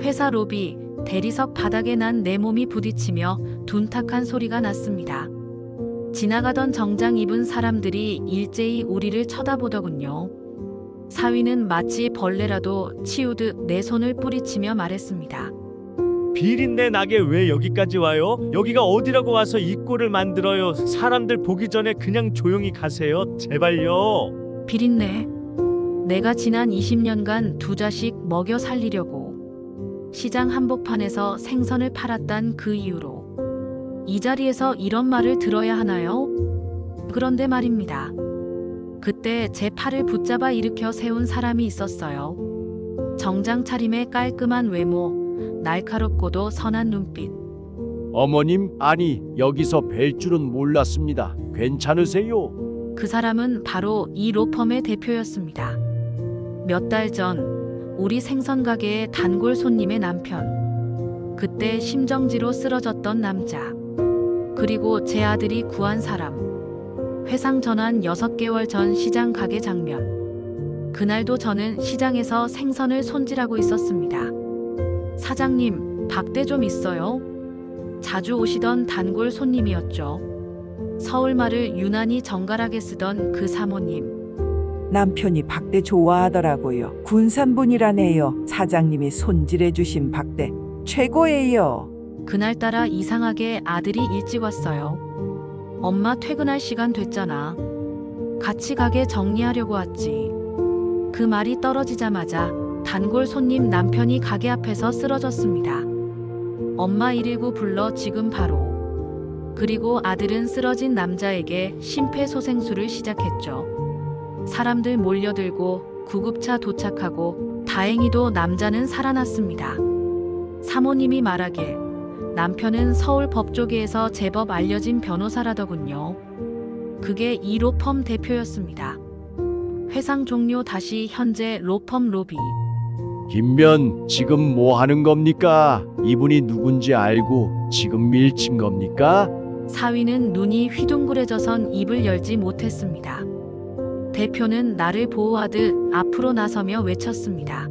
회사 로비 대리석 바닥에 난 내 몸이 부딪히며 둔탁한 소리가 났습니다. 지나가던 정장 입은 사람들이 일제히 우리를 쳐다보더군요. 사위는 마치 벌레라도 치우듯 내 손을 뿌리치며 말했습니다. 비린내 나게 왜 여기까지 와요? 여기가 어디라고 와서 이 꼴을 만들어요? 사람들 보기 전에 그냥 조용히 가세요. 제발요. 비린내. 내가 지난 20년간 두 자식 먹여 살리려고 시장 한복판에서 생선을 팔았단 그 이유로 이 자리에서 이런 말을 들어야 하나요? 그런데 말입니다. 그때 제 팔을 붙잡아 일으켜 세운 사람이 있었어요. 정장 차림의 깔끔한 외모, 날카롭고도 선한 눈빛. 어머님, 아니 여기서 뵐 줄은 몰랐습니다. 괜찮으세요? 그 사람은 바로 이 로펌의 대표였습니다. 몇 달 전 우리 생선 가게의 단골 손님의 남편. 그때 심정지로 쓰러졌던 남자. 그리고 제 아들이 구한 사람. 회상 전환 6개월 전 시장 가게 장면. 그날도 저는 시장에서 생선을 손질하고 있었습니다. 사장님, 박대 좀 있어요? 자주 오시던 단골 손님이었죠. 서울말을 유난히 정갈하게 쓰던 그 사모님. 남편이 박대 좋아하더라고요. 군산분이라네요. 사장님이 손질해 주신 박대 최고예요. 그날따라 이상하게 아들이 일찍 왔어요. 엄마 퇴근할 시간 됐잖아. 같이 가게 정리하려고 왔지. 그 말이 떨어지자마자 단골 손님 남편이 가게 앞에서 쓰러졌습니다. 엄마 119 불러 지금 바로. 그리고 아들은 쓰러진 남자에게 심폐소생술을 시작했죠. 사람들 몰려들고 구급차 도착하고 다행히도 남자는 살아났습니다. 사모님이 말하길 남편은 서울 법조계에서 제법 알려진 변호사라더군요. 그게 이 로펌 대표였습니다. 회상 종료 다시 현재 로펌 로비. 김면, 지금 뭐 하는 겁니까? 이분이 누군지 알고 지금 밀친 겁니까? 사위는 눈이 휘둥그레져선 입을 열지 못했습니다. 대표는 나를 보호하듯 앞으로 나서며 외쳤습니다.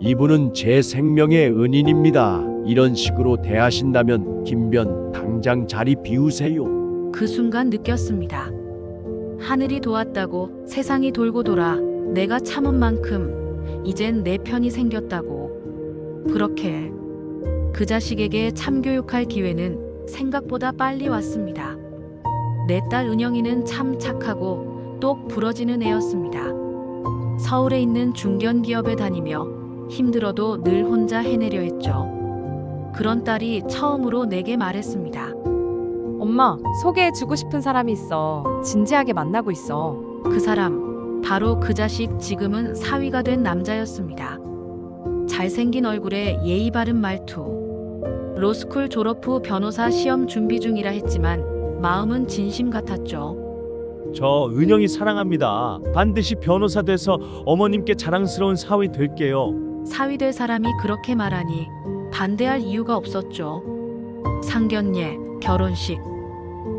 이분은 제 생명의 은인입니다. 이런 식으로 대하신다면 김변 당장 자리 비우세요. 그 순간 느꼈습니다. 하늘이 도왔다고 세상이 돌고 돌아 내가 참은 만큼 이젠 내 편이 생겼다고. 그렇게 그 자식에게 참교육할 기회는 생각보다 빨리 왔습니다. 내 딸 은영이는 참 착하고 똑 부러지는 애였습니다. 서울에 있는 중견기업에 다니며 힘들어도 늘 혼자 해내려 했죠. 그런 딸이 처음으로 내게 말했습니다. 엄마, 소개해주고 싶은 사람이 있어. 진지하게 만나고 있어. 그 사람, 바로 그 자식 지금은 사위가 된 남자였습니다. 잘생긴 얼굴에 예의 바른 말투. 로스쿨 졸업 후 변호사 시험 준비 중이라 했지만 마음은 진심 같았죠. 저 은영이 사랑합니다. 반드시 변호사 돼서 어머님께 자랑스러운 사위 될게요. 사위 될 사람이 그렇게 말하니 반대할 이유가 없었죠. 상견례, 결혼식,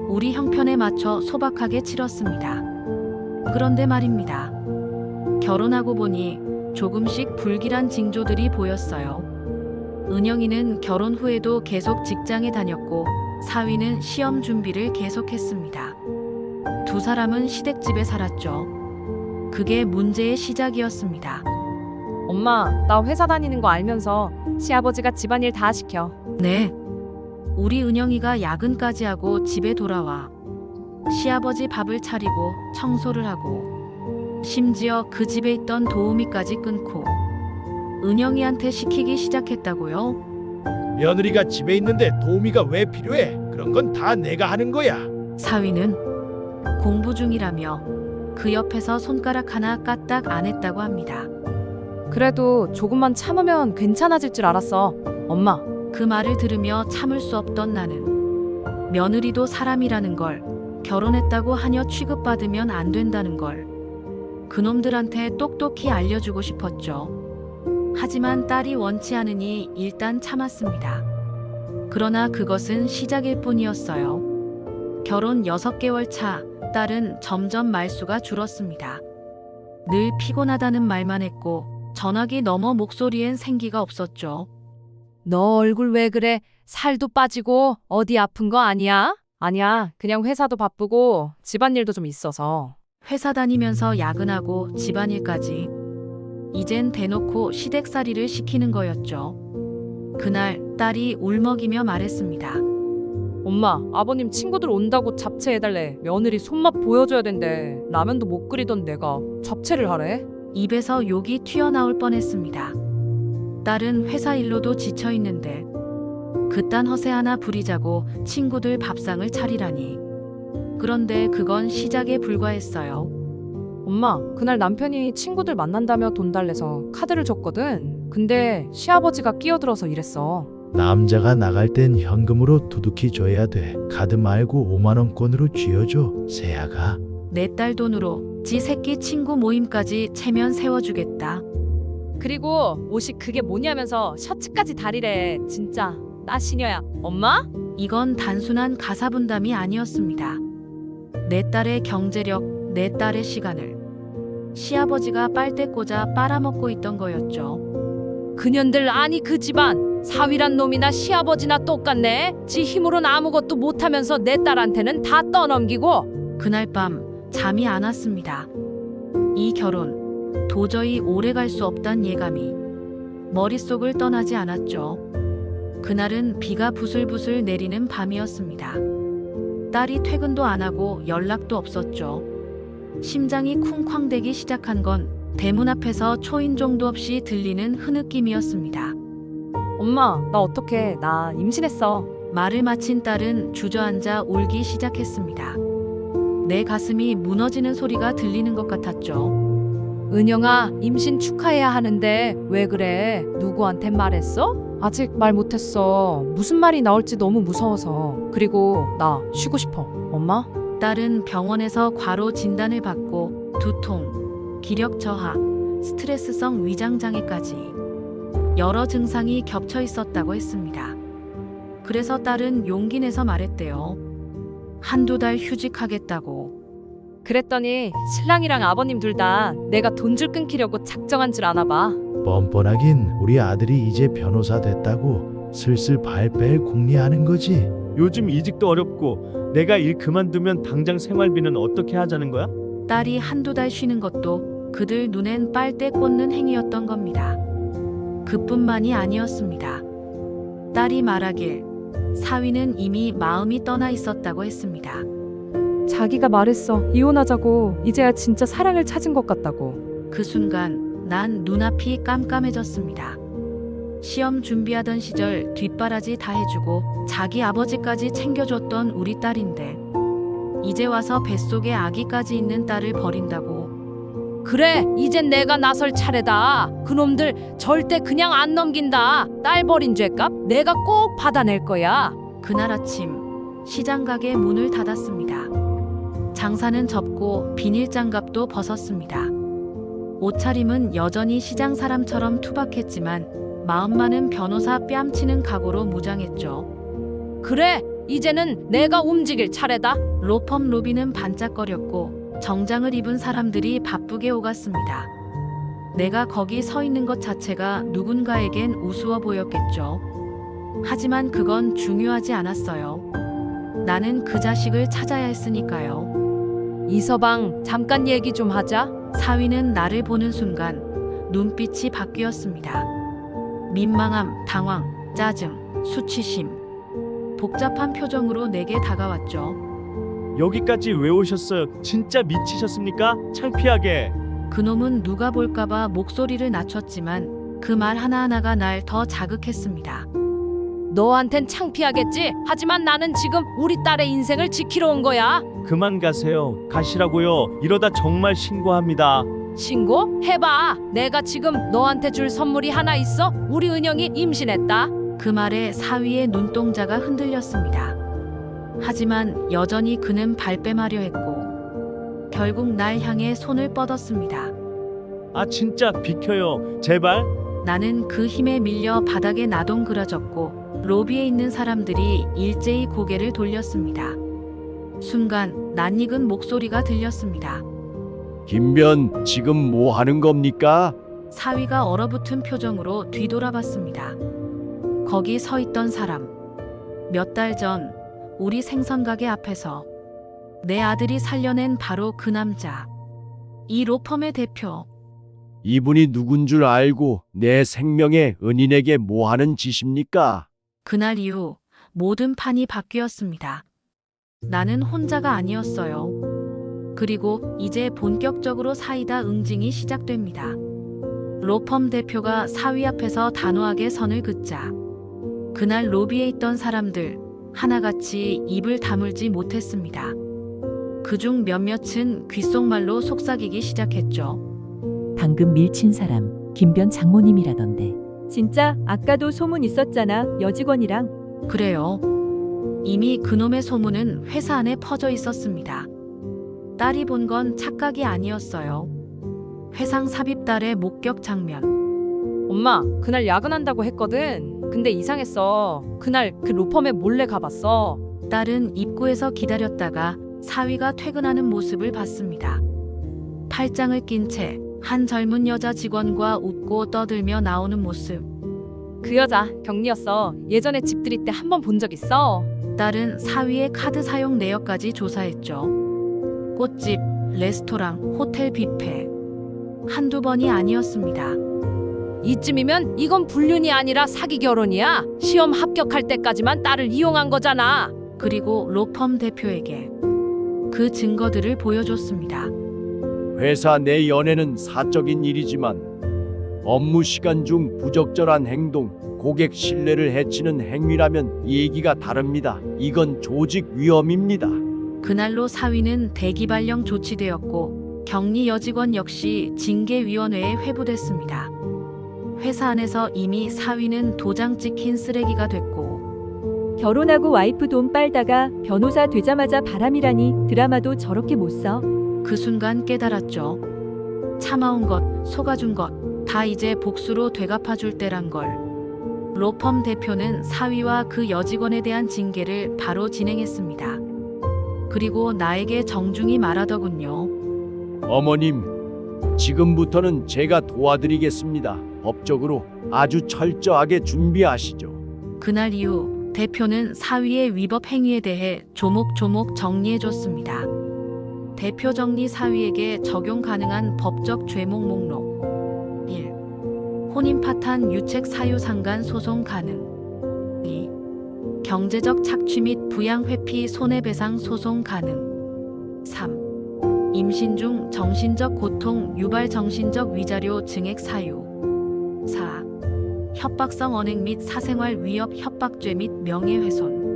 우리 형편에 맞춰 소박하게 치렀습니다. 그런데 말입니다. 결혼하고 보니 조금씩 불길한 징조들이 보였어요. 은영이는 결혼 후에도 계속 직장에 다녔고 사위는 시험 준비를 계속했습니다. 두 사람은 시댁집에 살았죠. 그게 문제의 시작이었습니다. 엄마, 나 회사 다니는 거 알면서 시아버지가 집안일 다 시켜. 네. 우리 은영이가 야근까지 하고 집에 돌아와 시아버지 밥을 차리고 청소를 하고 심지어 그 집에 있던 도우미까지 끊고 은영이한테 시키기 시작했다고요? 며느리가 집에 있는데 도우미가 왜 필요해? 그런 건 다 내가 하는 거야. 사위는 공부 중이라며 그 옆에서 손가락 하나 까딱 안 했다고 합니다. 그래도 조금만 참으면 괜찮아질 줄 알았어. 엄마, 그 말을 들으며 참을 수 없던 나는 며느리도 사람이라는 걸, 결혼했다고 하녀 취급받으면 안 된다는 걸 그놈들한테 똑똑히 알려주고 싶었죠. 하지만 딸이 원치 않으니 일단 참았습니다. 그러나 그것은 시작일 뿐이었어요. 결혼 6개월 차, 딸은 점점 말수가 줄었습니다. 늘 피곤하다는 말만 했고 전화기 너머 목소리엔 생기가 없었죠. 너 얼굴 왜 그래? 살도 빠지고 어디 아픈 거 아니야? 아니야. 그냥 회사도 바쁘고 집안일도 좀 있어서. 회사 다니면서 야근하고 집안일까지. 이젠 대놓고 시댁살이를 시키는 거였죠. 그날 딸이 울먹이며 말했습니다. 엄마, 아버님 친구들 온다고 잡채해달래. 며느리 손맛 보여줘야 된대. 라면도 못 끓이던 내가 잡채를 하래? 입에서 욕이 튀어나올 뻔했습니다. 딸은 회사 일로도 지쳐 있는데 그딴 허세 하나 부리자고 친구들 밥상을 차리라니. 그런데 그건 시작에 불과했어요. 엄마, 그날 남편이 친구들 만난다며 돈 달래서 카드를 줬거든. 근데 시아버지가 끼어들어서 이랬어. 남자가 나갈 땐 현금으로 두둑히 줘야 돼. 카드 말고 5만 원권으로 쥐어줘. 세아가. 내 딸 돈으로 지 새끼 친구 모임까지 체면 세워주겠다. 그리고 옷이 그게 뭐냐면서 셔츠까지 다리래. 진짜 나 시녀야. 엄마? 이건 단순한 가사 분담이 아니었습니다. 내 딸의 경제력, 내 딸의 시간을 시아버지가 빨대 꽂아 빨아먹고 있던 거였죠. 그년들 아니 그 집안 사위란 놈이나 시아버지나 똑같네. 지 힘으론 아무것도 못하면서 내 딸한테는 다 떠넘기고. 그날 밤 잠이 안 왔습니다. 이 결혼 도저히 오래 갈 수 없단 예감이 머릿속을 떠나지 않았죠. 그날은 비가 부슬부슬 내리는 밤이었습니다. 딸이 퇴근도 안 하고 연락도 없었죠. 심장이 쿵쾅대기 시작한 건 대문 앞에서 초인종도 없이 들리는 흐느낌이었습니다. 엄마, 나 어떡해. 나 임신했어. 말을 마친 딸은 주저앉아 울기 시작했습니다. 내 가슴이 무너지는 소리가 들리는 것 같았죠. 은영아, 임신 축하해야 하는데 왜 그래? 누구한테 말했어? 아직 말 못했어. 무슨 말이 나올지 너무 무서워서. 그리고 나 쉬고 싶어. 엄마? 딸은 병원에서 과로 진단을 받고 두통, 기력 저하, 스트레스성 위장장애까지 여러 증상이 겹쳐 있었다고 했습니다. 그래서 딸은 용기 내서 말했대요. 한두 달 휴직하겠다고. 그랬더니 신랑이랑 아버님 둘 다 내가 돈줄 끊기려고 작정한 줄 아나 봐. 뻔뻔하긴 우리 아들이 이제 변호사 됐다고 슬슬 발 뺄 궁리하는 거지. 요즘 이직도 어렵고 내가 일 그만두면 당장 생활비는 어떻게 하자는 거야? 딸이 한두 달 쉬는 것도 그들 눈엔 빨대 꽂는 행위였던 겁니다. 그뿐만이 아니었습니다. 딸이 말하길 사위는 이미 마음이 떠나 있었다고 했습니다. 자기가 말했어. 이혼하자고. 이제야 진짜 사랑을 찾은 것 같다고. 그 순간 난 눈앞이 깜깜해졌습니다. 시험 준비하던 시절 뒷바라지 다 해주고 자기 아버지까지 챙겨줬던 우리 딸인데 이제 와서 뱃속에 아기까지 있는 딸을 버린다고. 그래, 이젠 내가 나설 차례다. 그놈들 절대 그냥 안 넘긴다. 딸 버린 죄값 내가 꼭 받아낼 거야. 그날 아침 시장 가게 문을 닫았습니다. 장사는 접고 비닐장갑도 벗었습니다. 옷차림은 여전히 시장 사람처럼 투박했지만 마음만은 변호사 뺨치는 각오로 무장했죠. 그래, 이제는 내가 움직일 차례다. 로펌 로비는 반짝거렸고 정장을 입은 사람들이 바쁘게 오갔습니다. 내가 거기 서 있는 것 자체가 누군가에겐 우스워 보였겠죠. 하지만 그건 중요하지 않았어요. 나는 그 자식을 찾아야 했으니까요. 이서방, 잠깐 얘기 좀 하자. 사위는 나를 보는 순간 눈빛이 바뀌었습니다. 민망함, 당황, 짜증, 수치심. 복잡한 표정으로 내게 다가왔죠. 여기까지 왜 오셨어요? 진짜 미치셨습니까? 창피하게. 그놈은 누가 볼까봐 목소리를 낮췄지만 그 말 하나하나가 날 더 자극했습니다. 너한텐 창피하겠지? 하지만 나는 지금 우리 딸의 인생을 지키러 온 거야. 그만 가세요. 가시라고요. 이러다 정말 신고합니다. 신고? 해봐. 내가 지금 너한테 줄 선물이 하나 있어. 우리 은영이 임신했다. 그 말에 사위의 눈동자가 흔들렸습니다. 하지만 여전히 그는 발뺌하려 했고 결국 날 향해 손을 뻗었습니다. 아 진짜 비켜요. 제발. 나는 그 힘에 밀려 바닥에 나동그러졌고 로비에 있는 사람들이 일제히 고개를 돌렸습니다. 순간 낯익은 목소리가 들렸습니다. 김변, 지금 뭐 하는 겁니까? 사위가 얼어붙은 표정으로 뒤돌아봤습니다. 거기 서 있던 사람. 몇 달 전 우리 생선가게 앞에서 내 아들이 살려낸 바로 그 남자. 이 로펌의 대표. 이분이 누군 줄 알고 내 생명의 은인에게 뭐 하는 짓입니까? 그날 이후 모든 판이 바뀌었습니다. 나는 혼자가 아니었어요. 그리고 이제 본격적으로 사이다 응징이 시작됩니다. 로펌 대표가 사위 앞에서 단호하게 선을 긋자 그날 로비에 있던 사람들 하나같이 입을 다물지 못했습니다. 그중 몇몇은 귓속말로 속삭이기 시작했죠. 방금 밀친 사람 김변 장모님이라던데. 진짜 아까도 소문 있었잖아. 여직원이랑. 그래요. 이미 그놈의 소문은 회사 안에 퍼져 있었습니다. 딸이 본 건 착각이 아니었어요. 회상 삽입달의 목격 장면. 엄마, 그날 야근한다고 했거든. 근데 이상했어. 그날 그 로펌에 몰래 가봤어. 딸은 입구에서 기다렸다가 사위가 퇴근하는 모습을 봤습니다. 팔짱을 낀 채 한 젊은 여자 직원과 웃고 떠들며 나오는 모습. 그 여자 경리였어. 예전에 집 들일 때 한 번 본 적 있어. 딸은 사위의 카드 사용 내역까지 조사했죠. 꽃집, 레스토랑, 호텔 뷔페. 한두 번이 아니었습니다. 이쯤이면 이건 불륜이 아니라 사기 결혼이야. 시험 합격할 때까지만 딸을 이용한 거잖아. 그리고 로펌 대표에게 그 증거들을 보여줬습니다. 회사 내 연애는 사적인 일이지만 업무 시간 중 부적절한 행동, 고객 신뢰를 해치는 행위라면 얘기가 다릅니다. 이건 조직 위험입니다. 그날로 사위는 대기발령 조치되었고 격리 여직원 역시 징계위원회에 회부됐습니다. 회사 안에서 이미 사위는 도장 찍힌 쓰레기가 됐고 결혼하고 와이프 돈 빨다가 변호사 되자마자 바람이라니. 드라마도 저렇게 못 써. 그 순간 깨달았죠. 참아온 것, 속아준 것 다 이제 복수로 되갚아줄 때란 걸. 로펌 대표는 사위와 그 여직원에 대한 징계를 바로 진행했습니다. 그리고 나에게 정중히 말하더군요. 어머님, 지금부터는 제가 도와드리겠습니다. 법적으로 아주 철저하게 준비하시죠. 그날 이후 대표는 사위의 위법 행위에 대해 조목조목 정리해줬습니다. 대표 정리 사위에게 적용 가능한 법적 죄목 목록. 1. 혼인 파탄 유책 사유 상간 소송 가능. 2. 경제적 착취 및 부양 회피 손해배상 소송 가능. 3. 임신 중 정신적 고통 유발 정신적 위자료 증액 사유. 4. 협박성 언행 및 사생활 위협 협박죄 및 명예훼손.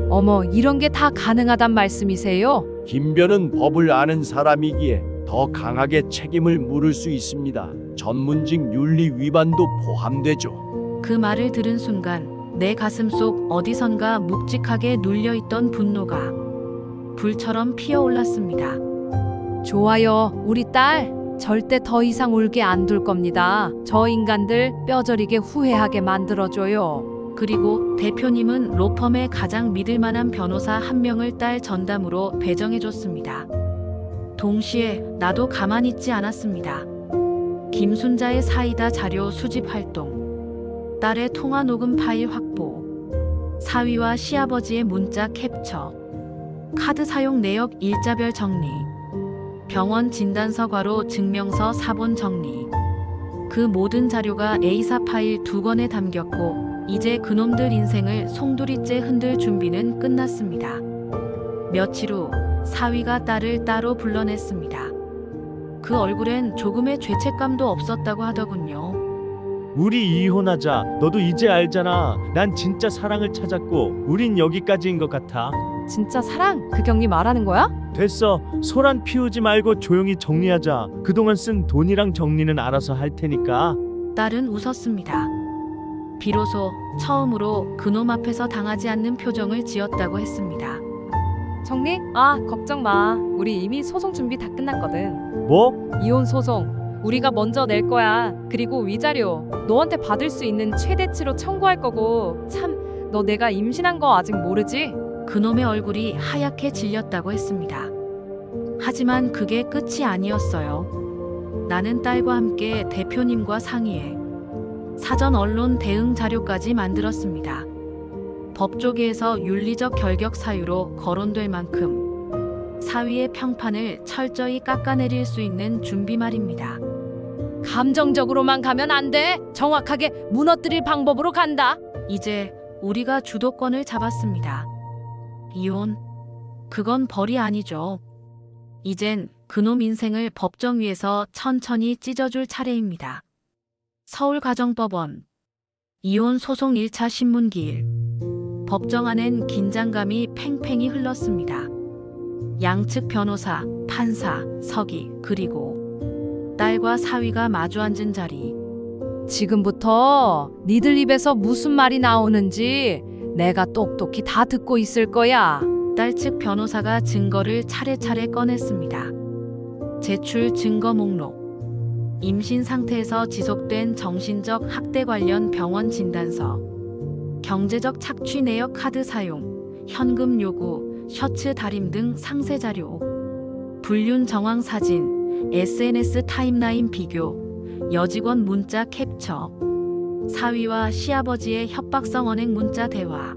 어머, 이런 게 다 가능하단 말씀이세요? 김변은 법을 아는 사람이기에 더 강하게 책임을 물을 수 있습니다. 전문직 윤리 위반도 포함되죠. 그 말을 들은 순간 내 가슴 속 어디선가 묵직하게 눌려있던 분노가 불처럼 피어올랐습니다. 좋아요. 우리 딸 절대 더 이상 울게 안 둘 겁니다. 저 인간들 뼈저리게 후회하게 만들어줘요. 그리고 대표님은 로펌의 가장 믿을 만한 변호사 한 명을 딸 전담으로 배정해줬습니다. 동시에 나도 가만히 있지 않았습니다. 김순자의 사이다 자료 수집 활동, 딸의 통화 녹음 파일 확보, 사위와 시아버지의 문자 캡처, 카드 사용 내역 일자별 정리, 병원 진단서 과로 증명서 사본 정리. 그 모든 자료가 A사 파일 2권에 담겼고 이제 그놈들 인생을 송두리째 흔들 준비는 끝났습니다. 며칠 후 사위가 딸을 따로 불러냈습니다. 그 얼굴엔 조금의 죄책감도 없었다고 하더군요. 우리 이혼하자. 너도 이제 알잖아. 난 진짜 사랑을 찾았고 우린 여기까지인 것 같아. 진짜 사랑? 그 경리 말하는 거야? 됐어. 소란 피우지 말고 조용히 정리하자. 그동안 쓴 돈이랑 정리는 알아서 할 테니까. 딸은 웃었습니다. 비로소 처음으로 그놈 앞에서 당하지 않는 표정을 지었다고 했습니다. 정리? 아, 걱정 마. 우리 이미 소송 준비 다 끝났거든. 뭐? 이혼 소송. 우리가 먼저 낼 거야. 그리고 위자료 너한테 받을 수 있는 최대치로 청구할 거고. 참, 너 내가 임신한 거 아직 모르지? 그놈의 얼굴이 하얗게 질렸다고 했습니다. 하지만 그게 끝이 아니었어요. 나는 딸과 함께 대표님과 상의해 사전 언론 대응 자료까지 만들었습니다. 법조계에서 윤리적 결격 사유로 거론될 만큼 사위의 평판을 철저히 깎아내릴 수 있는 준비 말입니다. 감정적으로만 가면 안 돼. 정확하게 무너뜨릴 방법으로 간다. 이제 우리가 주도권을 잡았습니다. 이혼? 그건 벌이 아니죠. 이젠 그놈 인생을 법정 위에서 천천히 찢어줄 차례입니다. 서울가정법원 이혼 소송 1차 신문기일. 법정 안엔 긴장감이 팽팽히 흘렀습니다. 양측 변호사, 판사, 서기, 그리고 딸과 사위가 마주 앉은 자리. 지금부터 니들 입에서 무슨 말이 나오는지 내가 똑똑히 다 듣고 있을 거야. 딸 측 변호사가 증거를 차례차례 꺼냈습니다. 제출 증거 목록, 임신 상태에서 지속된 정신적 학대 관련 병원 진단서, 경제적 착취 내역 카드 사용, 현금 요구, 셔츠 다림 등 상세 자료, 불륜 정황 사진, SNS 타임라인 비교, 여직원 문자 캡처, 사위와 시아버지의 협박성 언행 문자 대화.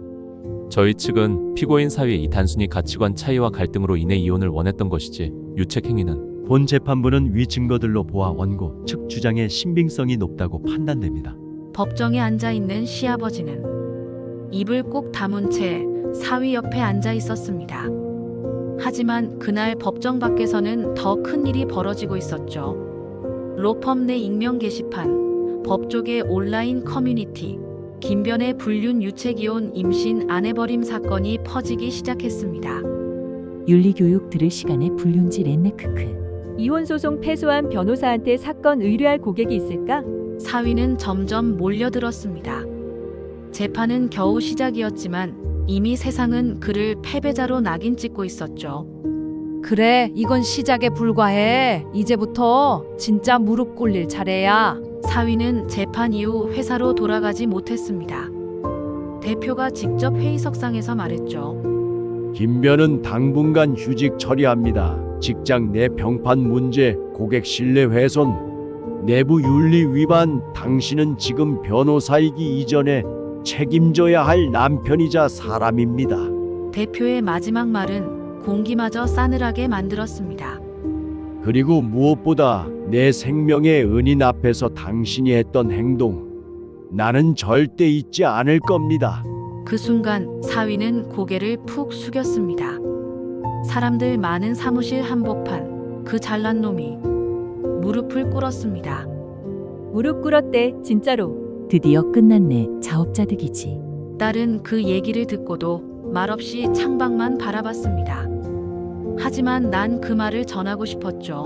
저희 측은 피고인 사위의 이 단순히 가치관 차이와 갈등으로 인해 이혼을 원했던 것이지 유책 행위는 본 재판부는 위 증거들로 보아 원고 측 주장의 신빙성이 높다고 판단됩니다. 법정에 앉아있는 시아버지는 입을 꼭 다문 채 사위 옆에 앉아 있었습니다. 하지만 그날 법정 밖에서는 더 큰 일이 벌어지고 있었죠. 로펌 내 익명 게시판, 법조계 온라인 커뮤니티, 김변의 불륜 유책이혼 임신 아내버림 사건이 퍼지기 시작했습니다. 윤리교육 들을 시간에 불륜지 랬네 크크. 이혼 소송 패소한 변호사한테 사건 의뢰할 고객이 있을까? 사위는 점점 몰려들었습니다. 재판은 겨우 시작이었지만 이미 세상은 그를 패배자로 낙인 찍고 있었죠. 그래, 이건 시작에 불과해. 이제부터 진짜 무릎 꿇릴 차례야. 사위는 재판 이후 회사로 돌아가지 못했습니다. 대표가 직접 회의석상에서 말했죠. 김변은 당분간 휴직 처리합니다. 직장 내 평판 문제, 고객 신뢰 훼손, 내부 윤리 위반, 당신은 지금 변호사이기 이전에 책임져야 할 남편이자 사람입니다. 대표의 마지막 말은 공기마저 싸늘하게 만들었습니다. 그리고 무엇보다 내 생명의 은인 앞에서 당신이 했던 행동, 나는 절대 잊지 않을 겁니다. 그 순간 사위는 고개를 푹 숙였습니다. 사람들 많은 사무실 한복판, 그 잘난 놈이 무릎을 꿇었습니다. 무릎 꿇었대, 진짜로. 드디어 끝났네. 자업자득이지. 딸은 그 얘기를 듣고도 말없이 창밖만 바라봤습니다. 하지만 난 그 말을 전하고 싶었죠.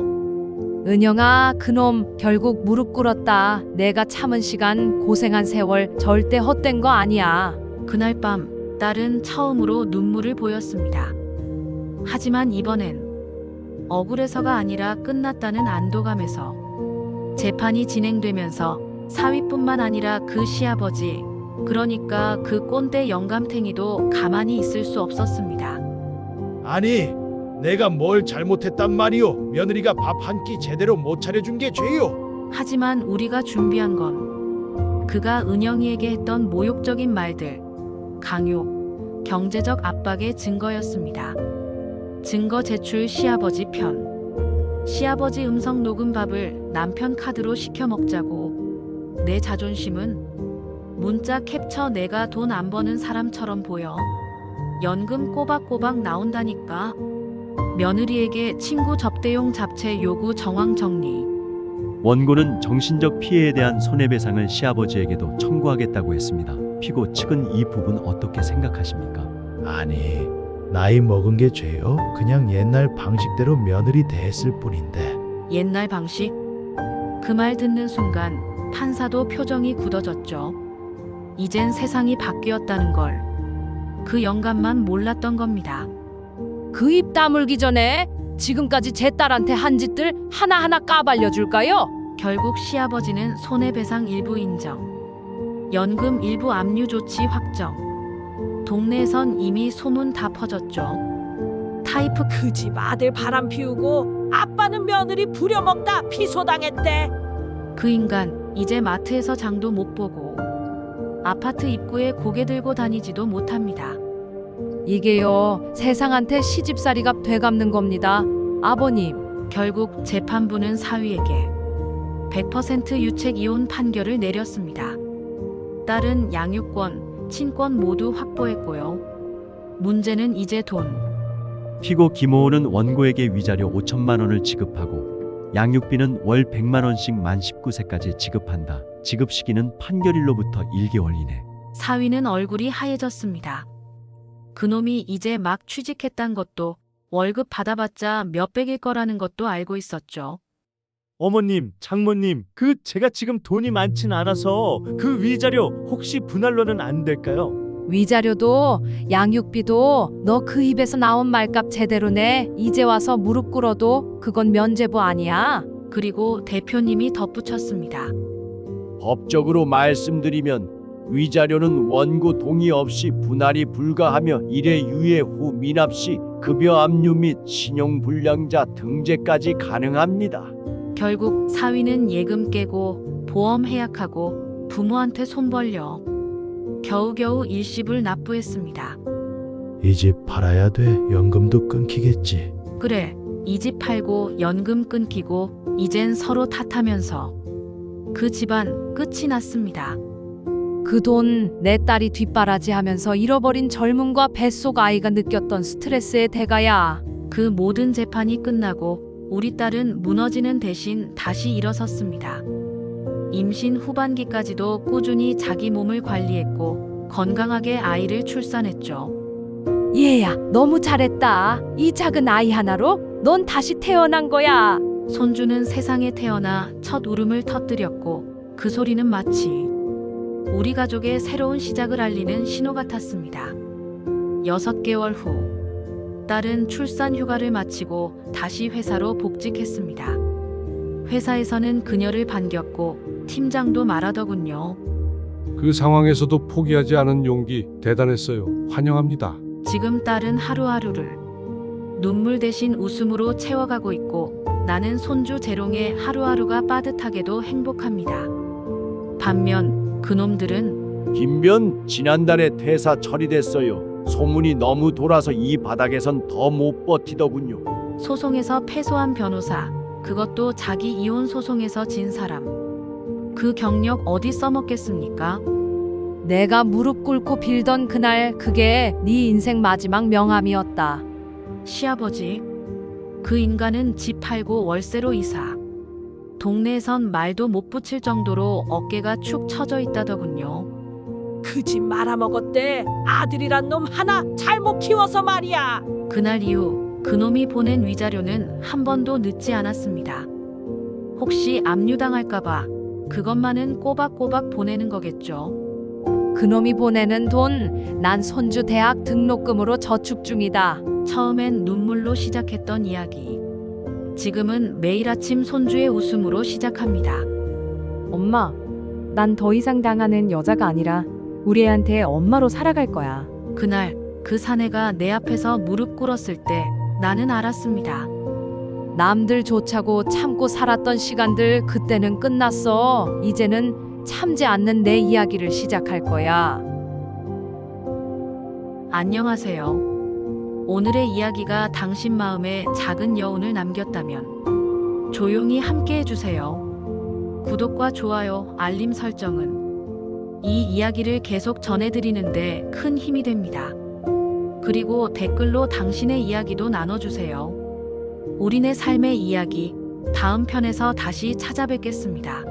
은영아, 그놈 결국 무릎 꿇었다. 내가 참은 시간, 고생한 세월 절대 헛된 거 아니야. 그날 밤 딸은 처음으로 눈물을 보였습니다. 하지만 이번엔 억울해서가 아니라 끝났다는 안도감에서. 재판이 진행되면서 사위뿐만 아니라 그 시아버지, 그러니까 그 꼰대 영감탱이도 가만히 있을 수 없었습니다. 아니, 내가 뭘 잘못했단 말이오. 며느리가 밥 한 끼 제대로 못 차려준 게 죄요. 하지만 우리가 준비한 건 그가 은영이에게 했던 모욕적인 말들, 강요, 경제적 압박의 증거였습니다. 증거 제출 시아버지 편. 시아버지 음성 녹음밥을 남편 카드로 시켜 먹자고. 내 자존심은 문자 캡처 내가 돈 안 버는 사람처럼 보여. 연금 꼬박꼬박 나온다니까. 며느리에게 친구 접대용 잡채 요구 정황 정리. 원고는 정신적 피해에 대한 손해배상을 시아버지에게도 청구하겠다고 했습니다. 피고 측은 이 부분 어떻게 생각하십니까? 아니, 나이 먹은 게 죄요? 그냥 옛날 방식대로 며느리 대했을 뿐인데. 옛날 방식? 그 말 듣는 순간 판사도 표정이 굳어졌죠. 이젠 세상이 바뀌었다는 걸 그 영감만 몰랐던 겁니다. 그 입 다물기 전에 지금까지 제 딸한테 한 짓들 하나하나 까발려 줄까요? 결국 시아버지는 손해배상 일부 인정, 연금 일부 압류 조치 확정. 동네에선 이미 소문 다 퍼졌죠. 타이프 그 집 아들 바람 피우고 아빠는 며느리 부려먹다 피소당했대. 그 인간 이제 마트에서 장도 못 보고 아파트 입구에 고개 들고 다니지도 못합니다. 이게요, 세상한테 시집살이가 되갚는 겁니다. 아버님. 결국 재판부는 사위에게 100% 유책 이혼 판결을 내렸습니다. 딸은 양육권, 친권 모두 확보했고요. 문제는 이제 돈. 피고 김호은은 원고에게 위자료 5천만 원을 지급하고 양육비는 월 100만 원씩 만 19세까지 지급한다. 지급 시기는 판결일로부터 1개월 이내. 사위는 얼굴이 하얘졌습니다. 그놈이 이제 막 취직했단 것도 월급 받아봤자 몇백일 거라는 것도 알고 있었죠. 어머님, 장모님, 제가 지금 돈이 많진 않아서 그 위자료 혹시 분할로는 안 될까요? 위자료도 양육비도 너 그 입에서 나온 말값 제대로 내. 이제 와서 무릎 꿇어도 그건 면죄부 아니야. 그리고 대표님이 덧붙였습니다. 법적으로 말씀드리면 위자료는 원고 동의 없이 분할이 불가하며 1회 유예 후 미납 시 급여 압류 및 신용불량자 등재까지 가능합니다. 결국 사위는 예금 깨고 보험 해약하고 부모한테 손 벌려 겨우겨우 일시불 납부했습니다. 이 집 팔아야 돼. 연금도 끊기겠지. 그래, 이 집 팔고 연금 끊기고 이젠 서로 탓하면서 그 집안 끝이 났습니다. 그 돈 내 딸이 뒷바라지 하면서 잃어버린 젊음과 뱃속 아이가 느꼈던 스트레스의 대가야. 그 모든 재판이 끝나고 우리 딸은 무너지는 대신 다시 일어섰습니다. 임신 후반기까지도 꾸준히 자기 몸을 관리했고 건강하게 아이를 출산했죠. 얘야, 너무 잘했다. 이 작은 아이 하나로 넌 다시 태어난 거야. 손주는 세상에 태어나 첫 울음을 터뜨렸고 그 소리는 마치 우리 가족의 새로운 시작을 알리는 신호 같았습니다. 6개월 후 딸은 출산 휴가를 마치고 다시 회사로 복직했습니다. 회사에서는 그녀를 반겼고 팀장도 말하더군요. 그 상황에서도 포기하지 않은 용기 대단했어요. 환영합니다. 지금 딸은 하루하루를 눈물 대신 웃음으로 채워가고 있고 나는 손주 재롱의 하루하루가 빠듯하게도 행복합니다. 반면 그놈들은 김변 지난달에 퇴사 처리됐어요. 소문이 너무 돌아서 이 바닥에선 더 못 버티더군요. 소송에서 패소한 변호사, 그것도 자기 이혼 소송에서 진 사람. 그 경력 어디 써먹겠습니까? 내가 무릎 꿇고 빌던 그날 그게 네 인생 마지막 명함이었다. 시아버지, 그 인간은 집 팔고 월세로 이사. 동네에선 말도 못 붙일 정도로 어깨가 축 처져 있다더군요. 그 집 말아먹었대. 아들이란 놈 하나 잘못 키워서 말이야. 그날 이후 그놈이 보낸 위자료는 한 번도 늦지 않았습니다. 혹시 압류당할까봐 그것만은 꼬박꼬박 보내는 거겠죠. 그놈이 보내는 돈 난 손주 대학 등록금으로 저축 중이다. 처음엔 눈물로 시작했던 이야기. 지금은 매일 아침 손주의 웃음으로 시작합니다. 엄마, 난 더 이상 당하는 여자가 아니라 우리 애한테 엄마로 살아갈 거야. 그날 그 사내가 내 앞에서 무릎 꿇었을 때 나는 알았습니다. 남들 좋자고 참고 살았던 시간들 그때는 끝났어. 이제는 참지 않는 내 이야기를 시작할 거야. 안녕하세요. 오늘의 이야기가 당신 마음에 작은 여운을 남겼다면 조용히 함께 해주세요. 구독과 좋아요, 알림 설정은 이 이야기를 계속 전해드리는데 큰 힘이 됩니다. 그리고 댓글로 당신의 이야기도 나눠주세요. 우리네 삶의 이야기, 다음 편에서 다시 찾아뵙겠습니다.